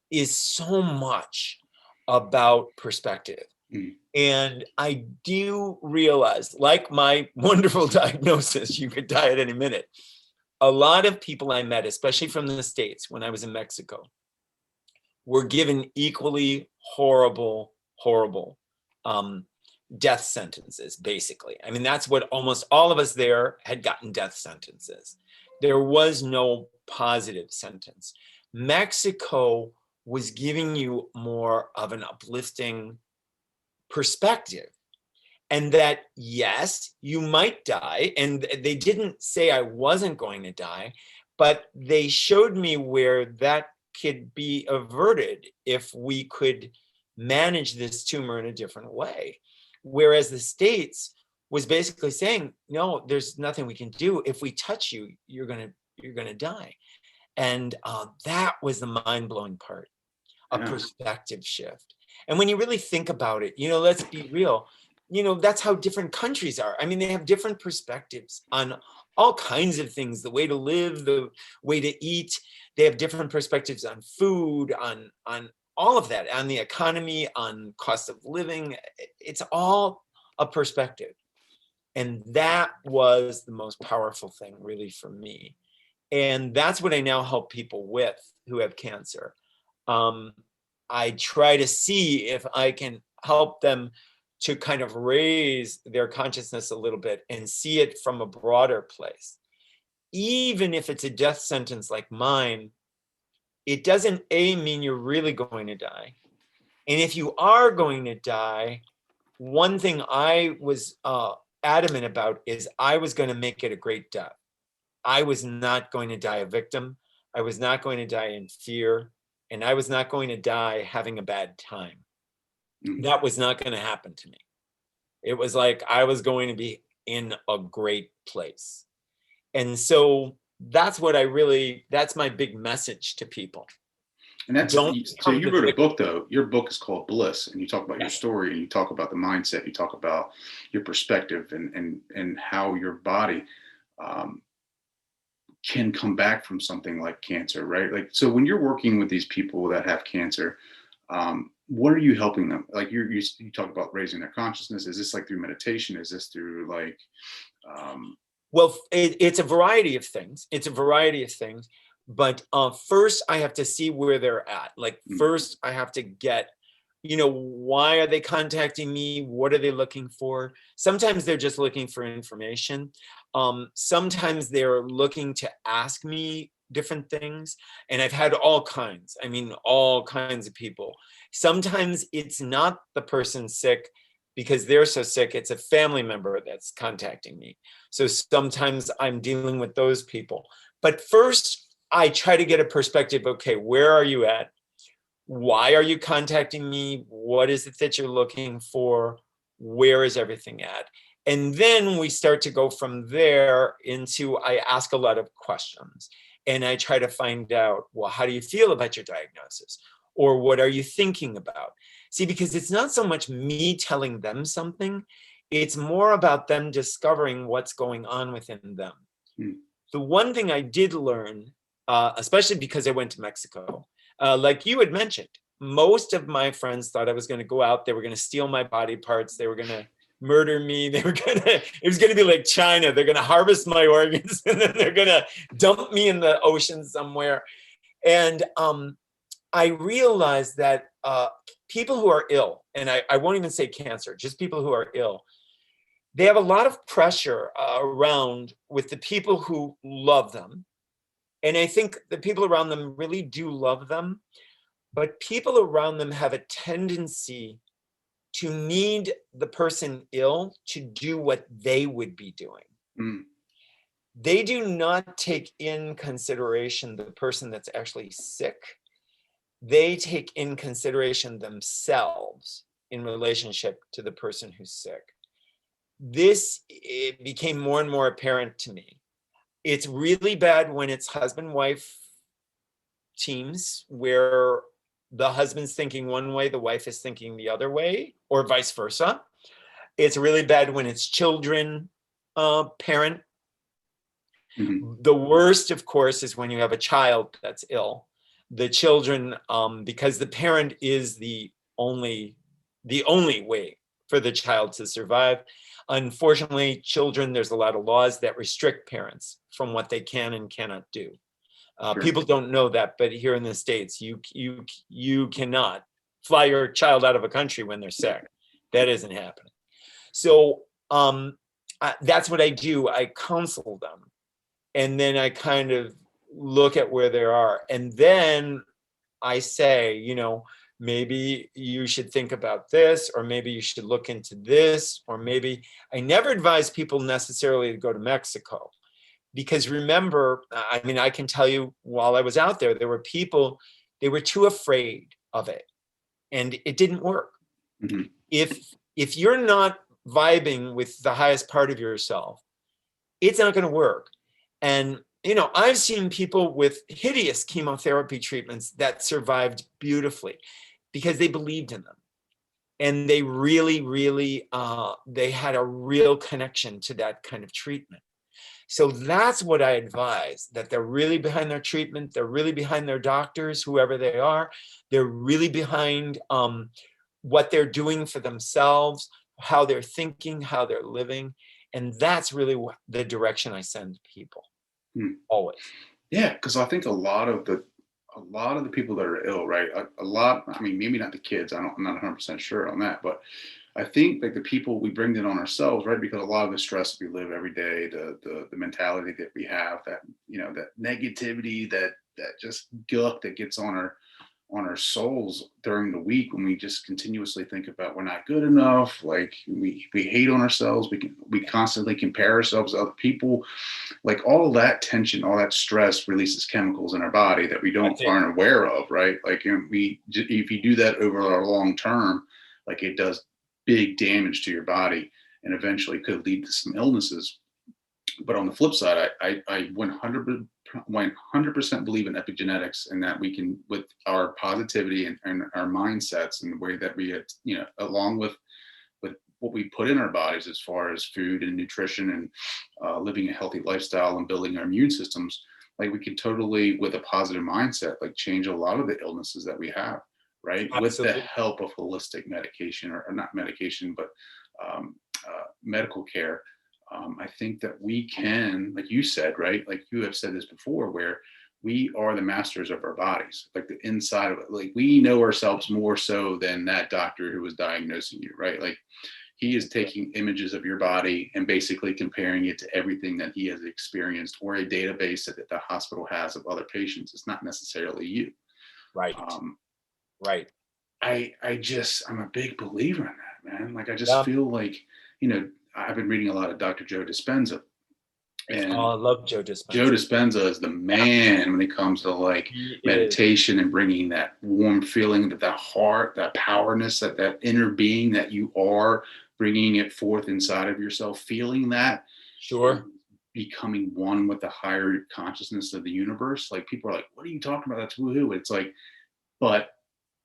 is so much about perspective. Mm. And I do realize, like my wonderful diagnosis, you could die at any minute. A lot of people I met, especially from the States when I was in Mexico, were given equally horrible death sentences, basically. I mean, that's what almost all of us there had gotten, death sentences. There was no positive sentence. Mexico was giving you more of an uplifting perspective. And that, yes, you might die. And they didn't say I wasn't going to die, but they showed me where that could be averted if we could manage this tumor in a different way. Whereas the States was basically saying, no, there's nothing we can do. If we touch you, you're gonna die. And that was the mind-blowing part, a perspective shift. And when you really think about it, let's be real. that's how different countries are. I mean, they have different perspectives on all kinds of things, the way to live, the way to eat. They have different perspectives on food, on all of that, on the economy, on cost of living. It's all a perspective. And that was the most powerful thing really for me. And that's what I now help people with who have cancer. I try to see if I can help them to kind of raise their consciousness a little bit and see it from a broader place. Even if it's a death sentence like mine, it doesn't mean you're really going to die. And if you are going to die, one thing I was adamant about is I was going to make it a great death. I was not going to die a victim. I was not going to die in fear. And I was not going to die having a bad time. That was not going to happen to me. It was like I was going to be in a great place. And so that's my big message to people. And so you wrote a book, though. Your book is called Bliss, and you talk about your story, and you talk about the mindset, you talk about your perspective and how your body can come back from something like cancer, right? Like, so when you're working with these people that have cancer, what are you helping them? Like you talk about raising their consciousness. Is this like through meditation? Is this through like? Well, it's a variety of things. But first I have to see where they're at. Like first I have to get, why are they contacting me? What are they looking for? Sometimes they're just looking for information. Sometimes they're looking to ask me different things. And I've had all kinds of people. Sometimes it's not the person sick because they're so sick, it's a family member that's contacting me. So sometimes I'm dealing with those people. But first, I try to get a perspective. Okay, where are you at? Why are you contacting me? What is it that you're looking for? Where is everything at? And then we start to go from there into, I ask a lot of questions. And I try to find out, well, how do you feel about your diagnosis? Or what are you thinking about? See, because it's not so much me telling them something, it's more about them discovering what's going on within them. The one thing I did learn, especially because I went to Mexico, like you had mentioned, most of my friends thought I was going to go out, they were going to steal my body parts, they were going to murder me, it was going to be like China, they're going to harvest my organs and then they're going to dump me in the ocean somewhere. And I realized that people who are ill, and I won't even say cancer, just people who are ill, they have a lot of pressure around with the people who love them. And I think the people around them really do love them, but people around them have a tendency to need the person ill to do what they would be doing. They do not take in consideration the person that's actually sick. They take in consideration themselves in relationship to the person who's sick. It became more and more apparent to me. It's really bad when it's husband-wife teams where the husband's thinking one way, the wife is thinking the other way, or vice versa. It's really bad when it's children, parent. The worst, of course, is when you have a child that's ill. The children, because the parent is the only way for the child to survive. Unfortunately, children, there's a lot of laws that restrict parents from what they can and cannot do. People don't know that, but here in the States, you cannot fly your child out of a country when they're sick. That isn't happening. So that's what I do. I counsel them. And then I kind of look at where they are. And then I say, maybe you should think about this, or maybe you should look into this, or maybe I never advise people necessarily to go to Mexico. Because remember, I can tell you while I was out there, there were people, they were too afraid of it and it didn't work. If you're not vibing with the highest part of yourself, it's not going to work. And, I've seen people with hideous chemotherapy treatments that survived beautifully because they believed in them. And they really, they had a real connection to that kind of treatment. So that's what I advise, that they're really behind their treatment. They're really behind their doctors, whoever they are. They're really behind what they're doing for themselves, how they're thinking, how they're living. And that's really the direction I send people, always. Yeah, because I think a lot of the people that are ill, right? A lot, I mean, maybe not the kids. I'm not 100% sure on that, but I think like the people, we bring it on ourselves, right? Because a lot of the stress we live every day, the mentality that we have, that, you know, that negativity, that just guck that gets on our souls during the week, when we just continuously think about we're not good enough, like we hate on ourselves, we constantly compare ourselves to other people, like all that tension, all that stress releases chemicals in our body that we aren't aware of, right? Like if you do that over a long term, like it does big damage to your body and eventually could lead to some illnesses. But on the flip side, I 100% believe in epigenetics, and that we can, with our positivity and our mindsets and the way that we, you know, along with what we put in our bodies as far as food and nutrition and living a healthy lifestyle and building our immune systems, like we can totally, with a positive mindset, like change a lot of the illnesses that we have, right? Absolutely. With the help of holistic medication, or not medication, but medical care. I think that we can, like you said, right? Like you have said this before, where we are the masters of our bodies, like the inside of it. Like we know ourselves more so than that doctor who was diagnosing you, right? Like he is taking images of your body and basically comparing it to everything that he has experienced, or a database that the hospital has of other patients. It's not necessarily you. Right. Right. I'm a big believer in that, man. Like I just feel like, you know, I've been reading a lot of Dr. Joe Dispenza. And I love Joe Dispenza. Joe Dispenza is the man when it comes to like meditation and bringing that warm feeling, that heart, that powerness, that inner being that you are, bringing it forth inside of yourself, feeling that. Sure. Becoming one with the higher consciousness of the universe. Like people are like, what are you talking about? That's woohoo. It's like, but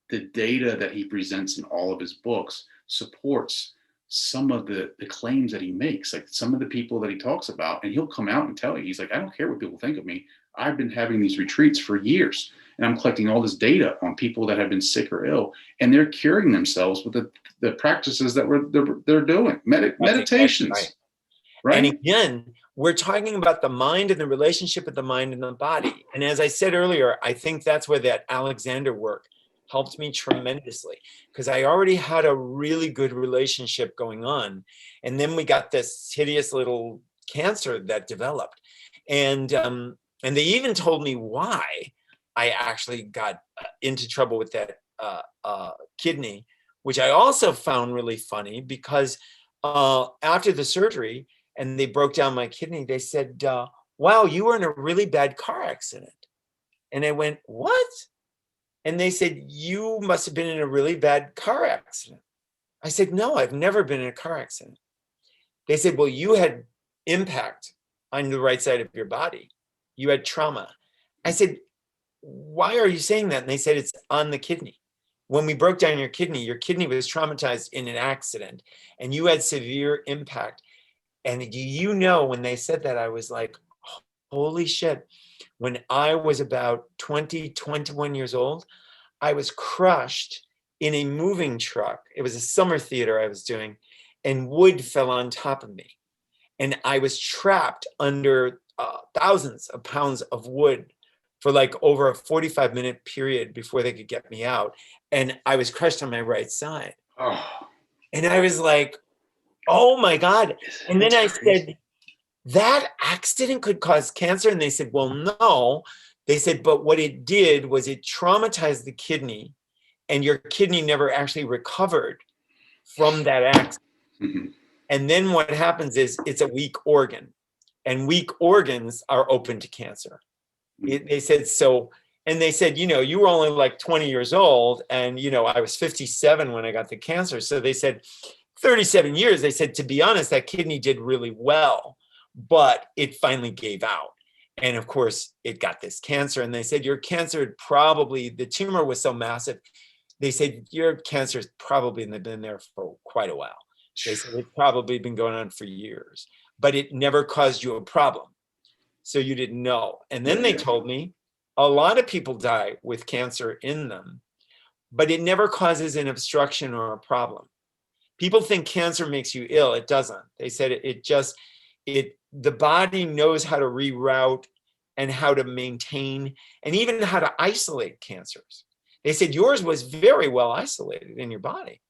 the data that he presents in all of his books supports some of the claims that he makes, like some of the people that he talks about, and he'll come out and tell you, he's like, I don't care what people think of me. I've been having these retreats for years, and I'm collecting all this data on people that have been sick or ill, and they're curing themselves with the practices that they're doing, meditations. Exactly right. And again, we're talking about the mind and the relationship of the mind and the body. And as I said earlier, I think that's where that Alexander work helped me tremendously, because I already had a really good relationship going on. And then we got this hideous little cancer that developed. And they even told me why I actually got into trouble with that kidney, which I also found really funny, because after the surgery and they broke down my kidney, they said, wow, you were in a really bad car accident. And I went, what? And they said, you must have been in a really bad car accident. I said, no, I've never been in a car accident. They said, well, you had impact on the right side of your body. You had trauma. I said, why are you saying that? And they said, it's on the kidney. When we broke down your kidney was traumatized in an accident, and you had severe impact. And you know, when they said that, I was like, holy shit. When I was about 21 years old, I was crushed in a moving truck. It was a summer theater I was doing, and wood fell on top of me. And I was trapped under thousands of pounds of wood for like over a 45-minute period before they could get me out. And I was crushed on my right side. Oh. And I was like, oh my God. And then I said, that accident could cause cancer? And they said, well, no. They said, but what it did was it traumatized the kidney, and your kidney never actually recovered from that accident. Mm-hmm. And then what happens is it's a weak organ, and weak organs are open to cancer. They said, so, and they said, you know, you were only like 20 years old, and, you know, I was 57 when I got the cancer. So they said 37 years, they said, to be honest, that kidney did really well, but it finally gave out. And of course, it got this cancer. And they said, your cancer probably, the tumor was so massive they said, your cancer's probably been there for quite a while. They said it's probably been going on for years, but it never caused you a problem. So you didn't know. And then they told me a lot of people die with cancer in them, but it never causes an obstruction or a problem. People think cancer makes you ill. It doesn't. They said the body knows how to reroute and how to maintain and even how to isolate cancers. They said yours was very well isolated in your body.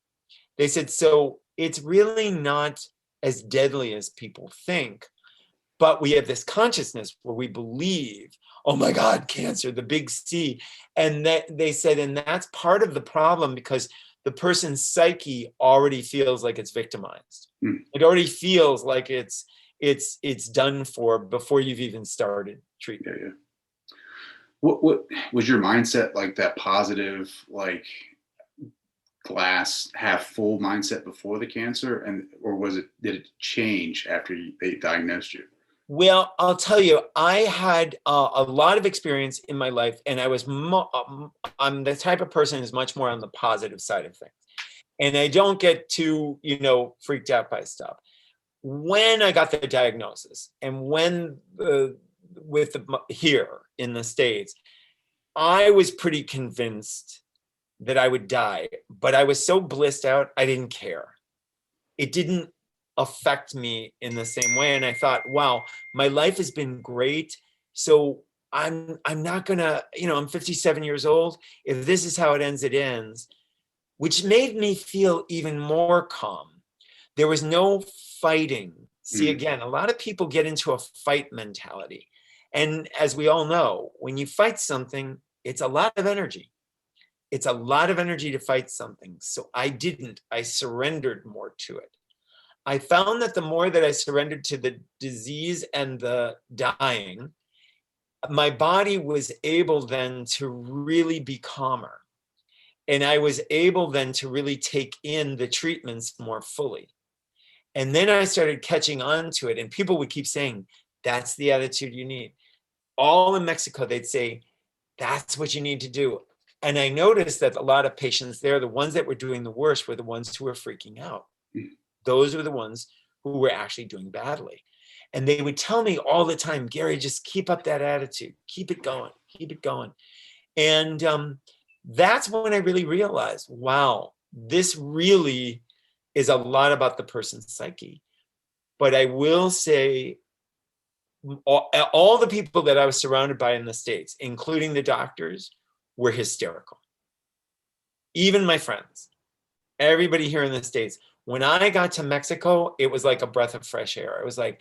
They said, so it's really not as deadly as people think, but we have this consciousness where we believe, oh my God, cancer, the big C. And that they said, and that's part of the problem because the person's psyche already feels like it's victimized. It already feels like it's done for before you've even started treatment. Yeah. What was your mindset, like that positive, like glass half full mindset before the cancer, or did it change after they diagnosed you? Well, I'll tell you, I had a lot of experience in my life, and I was I'm the type of person who's much more on the positive side of things, and I don't get too freaked out by stuff. When I got the diagnosis, and when here in the States, I was pretty convinced that I would die, but I was so blissed out, I didn't care. It didn't affect me in the same way. And I thought, wow, my life has been great. So I'm not gonna, I'm 57 years old. If this is how it ends, which made me feel even more calm. There was no fighting. See, again, a lot of people get into a fight mentality. And as we all know, when you fight something, it's a lot of energy. It's a lot of energy to fight something. So I didn't. I surrendered more to it. I found that the more that I surrendered to the disease and the dying, my body was able then to really be calmer. And I was able then to really take in the treatments more fully. And then I started catching on to it. And people would keep saying, that's the attitude you need. All in Mexico, they'd say, that's what you need to do. And I noticed that a lot of patients there, the ones that were doing the worst were the ones who were freaking out. Those were the ones who were actually doing badly. And they would tell me all the time, Gary, just keep up that attitude. Keep it going. Keep it going. And that's when I really realized, wow, this really is a lot about the person's psyche. But I will say, all the people that I was surrounded by in the States, including the doctors, were hysterical. Even my friends, everybody here in the States. When I got to Mexico, it was like a breath of fresh air. It was like,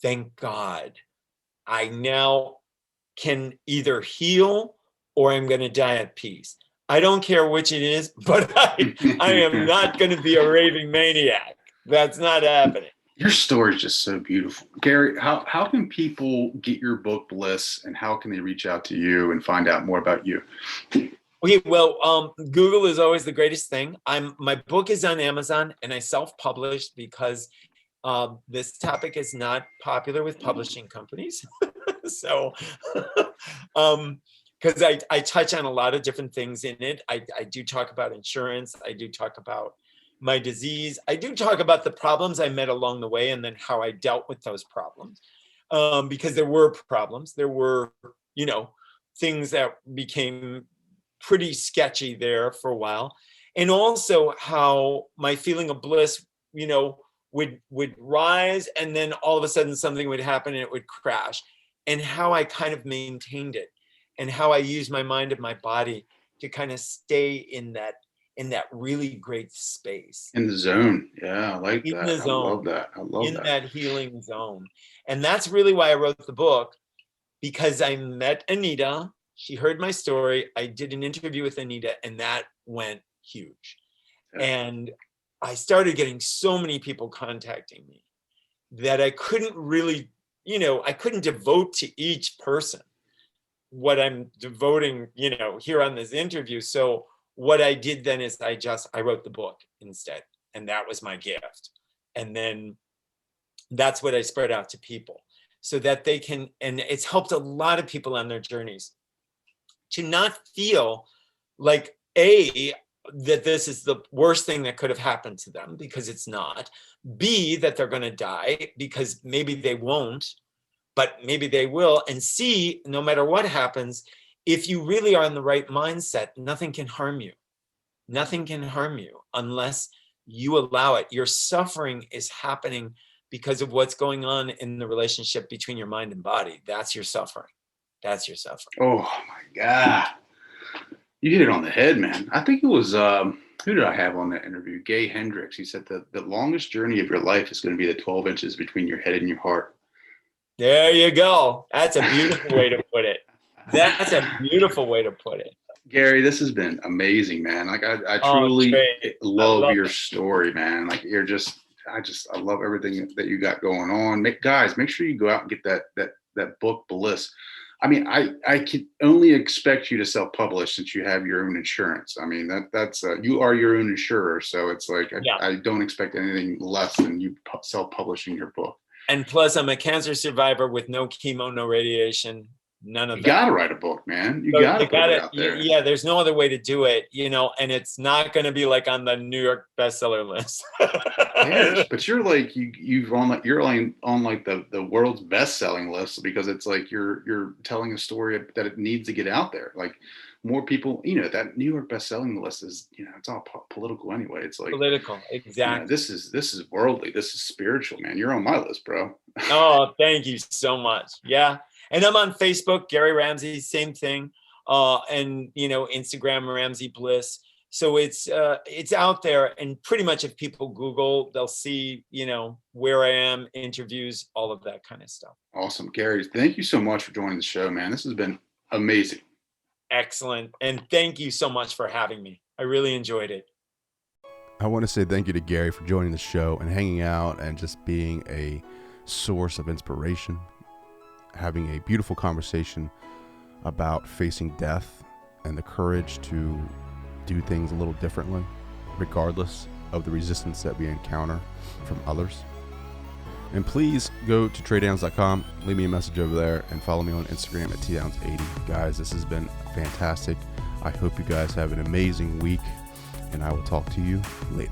thank God, I now can either heal or I'm going to die at peace. I don't care which it is, but I am not going to be a raving maniac. That's not happening. Your story is just so beautiful. Gary, how can people get your book, Bliss, and how can they reach out to you and find out more about you? Okay, well, Google is always the greatest thing. My book is on Amazon, and I self-published because this topic is not popular with publishing companies. So, because I touch on a lot of different things in it. I do talk about insurance. I do talk about my disease. I do talk about the problems I met along the way and then how I dealt with those problems. Because there were problems. There were, things that became pretty sketchy there for a while. And also how my feeling of bliss, would rise and then all of a sudden something would happen and it would crash. And how I kind of maintained it and how I used my mind and my body to kind of stay in that really great space. In the zone. Yeah, I like in that. The zone, I love that. I love that. In that healing zone. And that's really why I wrote the book, because I met Anita. She heard my story. I did an interview with Anita, and that went huge. Yeah. And I started getting so many people contacting me that I couldn't really, I couldn't devote to each person what I'm devoting, here on this interview. So what I did then is I wrote the book instead, and that was my gift. And then that's what I spread out to people so that they can, and it's helped a lot of people on their journeys to not feel like that this is the worst thing that could have happened to them, because it's not. B, that they're going to die, because maybe they won't, but maybe they will. And C, no matter what happens, if you really are in the right mindset, nothing can harm you. Nothing can harm you unless you allow it. Your suffering is happening because of what's going on in the relationship between your mind and body. That's your suffering. That's your suffering. Oh my God. You hit it on the head, man. I think it was, who did I have on that interview? Gay Hendricks. He said the longest journey of your life is going to be the 12 inches between your head and your heart. There you go. That's a beautiful way to put it. That's a beautiful way to put it. Gary, this has been amazing, man. Like I truly love your story, man. Like I love everything that you got going on. Guys, make sure you go out and get that book, Bliss. I mean, I can only expect you to self-publish since you have your own insurance. I mean, that's you are your own insurer, so it's like I don't expect anything less than you self-publishing your book. And plus, I'm a cancer survivor with no chemo, no radiation, none of that. You gotta write a book, man. You gotta put it out there. Yeah, there's no other way to do it, and it's not going to be like on the New York bestseller list. Yes, but you're like you're on like the world's best-selling list, because it's like you're telling a story that it needs to get out there. Like more people, that New York best-selling list is, it's all political anyway. It's like political, exactly. This is worldly. This is spiritual, man. You're on my list, bro. Oh, thank you so much. Yeah. And I'm on Facebook, Gary Ramsey, same thing. And, Instagram, Ramsey Bliss. So it's out there. And pretty much if people Google, they'll see, where I am, interviews, all of that kind of stuff. Awesome. Gary, thank you so much for joining the show, man. This has been amazing. Excellent. And thank you so much for having me. I really enjoyed it. I want to say thank you to Gary for joining the show and hanging out and just being a source of inspiration, having a beautiful conversation about facing death and the courage to do things a little differently, regardless of the resistance that we encounter from others. And please go to traydowns.com, leave me a message over there, and follow me on Instagram at tdowns80. Guys, this has been fantastic. I hope you guys have an amazing week, and I will talk to you later.